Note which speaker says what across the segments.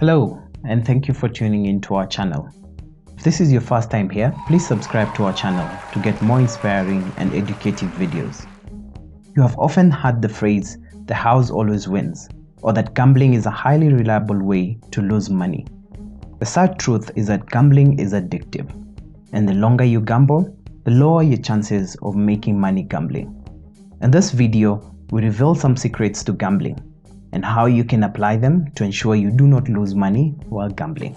Speaker 1: Hello, and thank you for tuning in to our channel. If this is your first time here, please subscribe to our channel to get more inspiring and educative videos. You have often heard the phrase, "the house always wins," or that gambling is a highly reliable way to lose money. The sad truth is that gambling is addictive, and the longer you gamble, the lower your chances of making money gambling. In this video, we reveal some secrets to gambling and how you can apply them to ensure you do not lose money while gambling.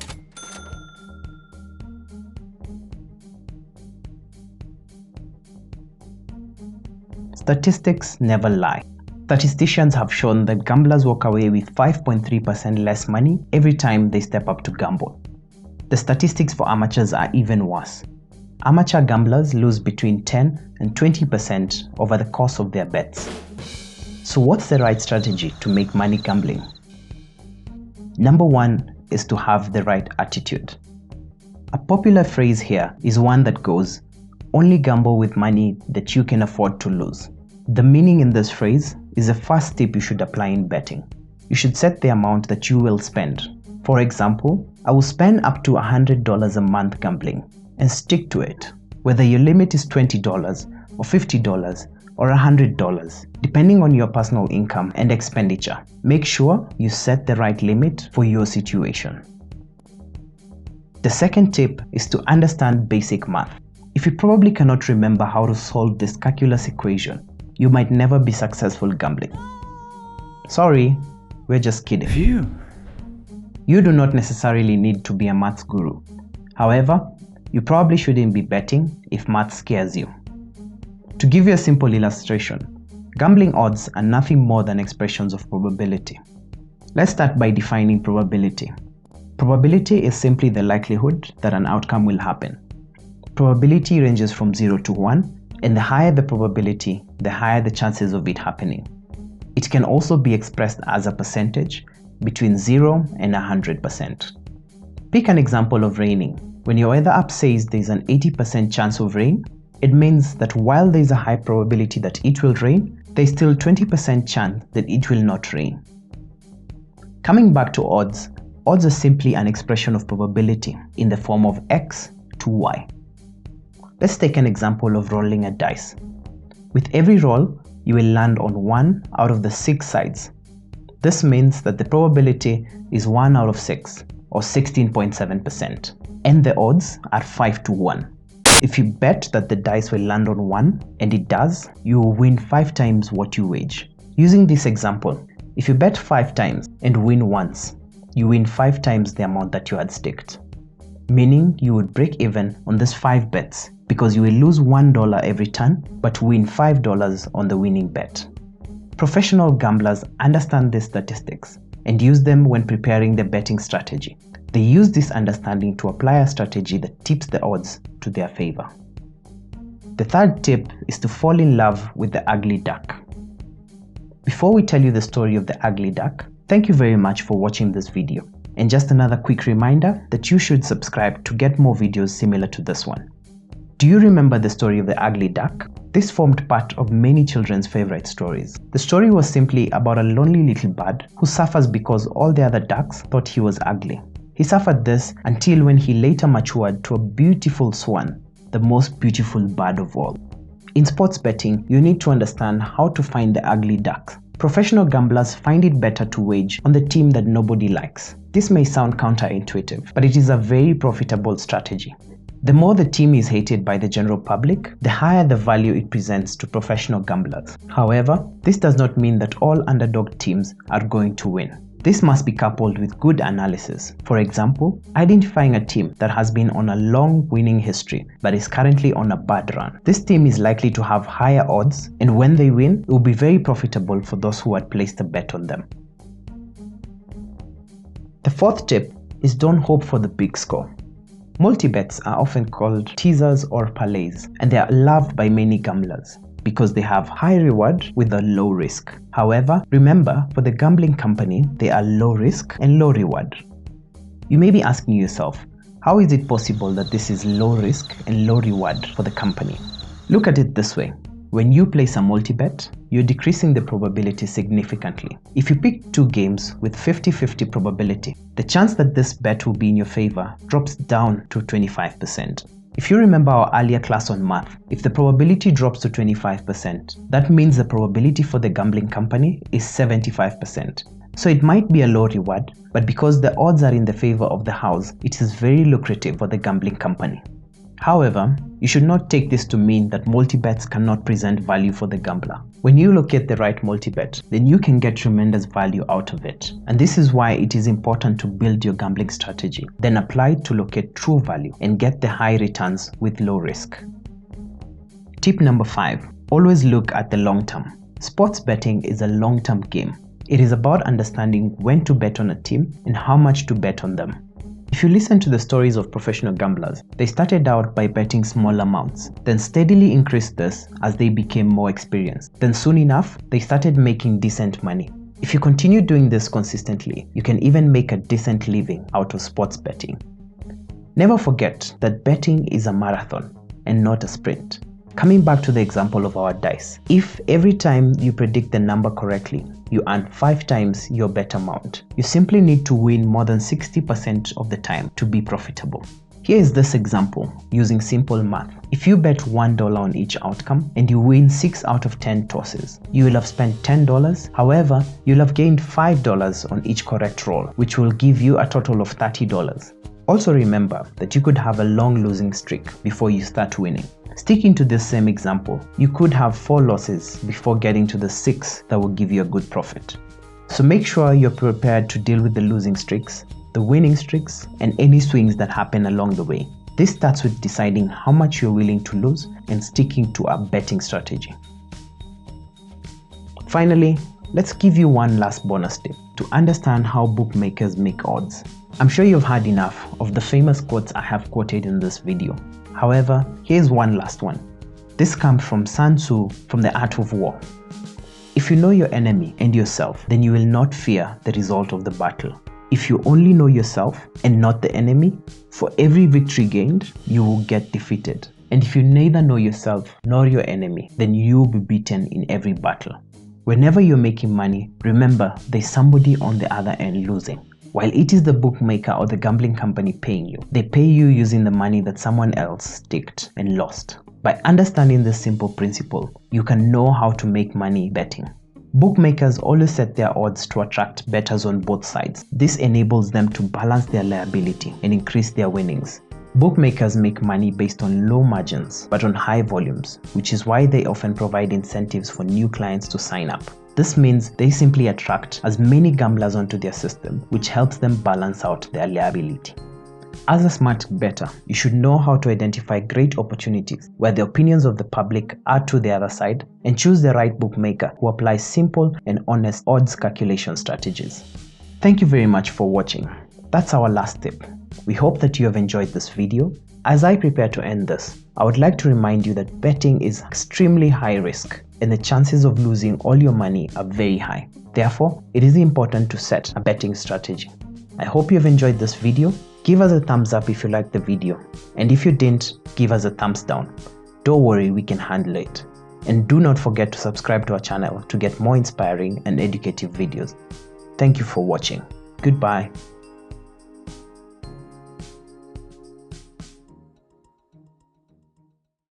Speaker 1: Statistics never lie. Statisticians have shown that gamblers walk away with 5.3% less money every time they step up to gamble. The statistics for amateurs are even worse. Amateur gamblers lose between 10 and 20% over the course of their bets. So what's the right strategy to make money gambling? Number one is to have the right attitude. A popular phrase here is one that goes, "Only gamble with money that you can afford to lose." The meaning in this phrase is the first tip you should apply in betting. You should set the amount that you will spend. For example, I will spend up to $100 a month gambling and stick to it, whether your limit is $20 or $50 or $100, depending on your personal income and expenditure. Make sure you set the right limit for your situation. The second tip is to understand basic math. If you probably cannot remember how to solve this calculus equation, you might never be successful gambling. Sorry, we're just kidding.
Speaker 2: Phew.
Speaker 1: You do not necessarily need to be a maths guru. However, you probably shouldn't be betting if math scares you. To give you a simple illustration, gambling odds are nothing more than expressions of probability. Let's start by defining probability. Probability is simply the likelihood that an outcome will happen. Probability ranges from 0 to 1, and the higher the probability, the higher the chances of it happening. It can also be expressed as a percentage between 0 and 100%. Pick an example of raining. When your weather app says there's an 80% chance of rain, it means that while there's a high probability that it will rain, there's still 20% chance that it will not rain. Coming back to odds, odds are simply an expression of probability in the form of X to Y. Let's take an example of rolling a dice. With every roll, you will land on 1 out of the 6 sides. This means that the probability is 1 out of 6, or 16.7%, and the odds are 5 to 1. If you bet that the dice will land on 1, and it does, you will win 5 times what you wage. Using this example, if you bet 5 times and win once, you win 5 times the amount that you had staked. Meaning you would break even on these 5 bets because you will lose $1 every turn but win $5 on the winning bet. Professional gamblers understand these statistics and use them when preparing the betting strategy. They use this understanding to apply a strategy that tips the odds to their favor. The third tip is to fall in love with the ugly duck. Before we tell you the story of the ugly duck, thank you very much for watching this video. And just another quick reminder that you should subscribe to get more videos similar to this one. Do you remember the story of the ugly duck? This formed part of many children's favorite stories. The story was simply about a lonely little bird who suffers because all the other ducks thought he was ugly. He suffered this until when he later matured to a beautiful swan, the most beautiful bird of all. In sports betting, you need to understand how to find the ugly ducks. Professional gamblers find it better to wage on the team that nobody likes. This may sound counterintuitive, but it is a very profitable strategy. The more the team is hated by the general public, the higher the value it presents to professional gamblers. However, this does not mean that all underdog teams are going to win. This must be coupled with good analysis. For example, identifying a team that has been on a long winning history but is currently on a bad run. This team is likely to have higher odds, and when they win, it will be very profitable for those who had placed a bet on them. The fourth tip is don't hope for the big score. Multi-bets are often called teasers or parlays, and they are loved by many gamblers because they have high reward with a low risk. However, remember, for the gambling company, they are low risk and low reward. You may be asking yourself, how is it possible that this is low risk and low reward for the company? Look at it this way. When you place a multi-bet, you're decreasing the probability significantly. If you pick 2 games with 50-50 probability, the chance that this bet will be in your favor drops down to 25%. If you remember our earlier class on math, if the probability drops to 25%, that means the probability for the gambling company is 75%. So it might be a low reward, but because the odds are in the favor of the house, it is very lucrative for the gambling company. However, you should not take this to mean that multi-bets cannot present value for the gambler. When you locate the right multi-bet, then you can get tremendous value out of it. And this is why it is important to build your gambling strategy, then apply it to locate true value and get the high returns with low risk. Tip number 5. Always look at the long term. Sports betting is a long-term game. It is about understanding when to bet on a team and how much to bet on them. If you listen to the stories of professional gamblers, they started out by betting small amounts, then steadily increased this as they became more experienced. Then soon enough, they started making decent money. If you continue doing this consistently, you can even make a decent living out of sports betting. Never forget that betting is a marathon and not a sprint. Coming back to the example of our dice, if every time you predict the number correctly, you earn 5 times your bet amount, you simply need to win more than 60% of the time to be profitable. Here is this example using simple math. If you bet $1 on each outcome and you win 6 out of 10 tosses, you will have spent $10. However, you'll have gained $5 on each correct roll, which will give you a total of $30. Also remember that you could have a long losing streak before you start winning. Sticking to this same example, you could have 4 losses before getting to the 6 that will give you a good profit. So make sure you're prepared to deal with the losing streaks, the winning streaks, and any swings that happen along the way. This starts with deciding how much you're willing to lose and sticking to a betting strategy. Finally, let's give you one last bonus tip to understand how bookmakers make odds. I'm sure you've heard enough of the famous quotes I have quoted in this video. However, here's one last one. This comes from Sun Tzu from The Art of War. If you know your enemy and yourself, then you will not fear the result of the battle. If you only know yourself and not the enemy, for every victory gained, you will get defeated. And if you neither know yourself nor your enemy, then you will be beaten in every battle. Whenever you're making money, remember there's somebody on the other end losing. While it is the bookmaker or the gambling company paying you, they pay you using the money that someone else staked and lost. By understanding this simple principle, you can know how to make money betting. Bookmakers always set their odds to attract bettors on both sides. This enables them to balance their liability and increase their winnings. Bookmakers make money based on low margins but on high volumes, which is why they often provide incentives for new clients to sign up. This means they simply attract as many gamblers onto their system, which helps them balance out their liability. As a smart bettor, you should know how to identify great opportunities where the opinions of the public are to the other side and choose the right bookmaker who applies simple and honest odds calculation strategies. Thank you very much for watching. That's our last tip. We hope that you have enjoyed this video. As I prepare to end this, I would like to remind you that betting is extremely high risk and the chances of losing all your money are very high. Therefore, it is important to set a betting strategy. I hope you have enjoyed this video. Give us a thumbs up if you liked the video, and if you didn't, give us a thumbs down. Don't worry, we can handle it. And do not forget to subscribe to our channel to get more inspiring and educative videos. Thank you for watching. Goodbye.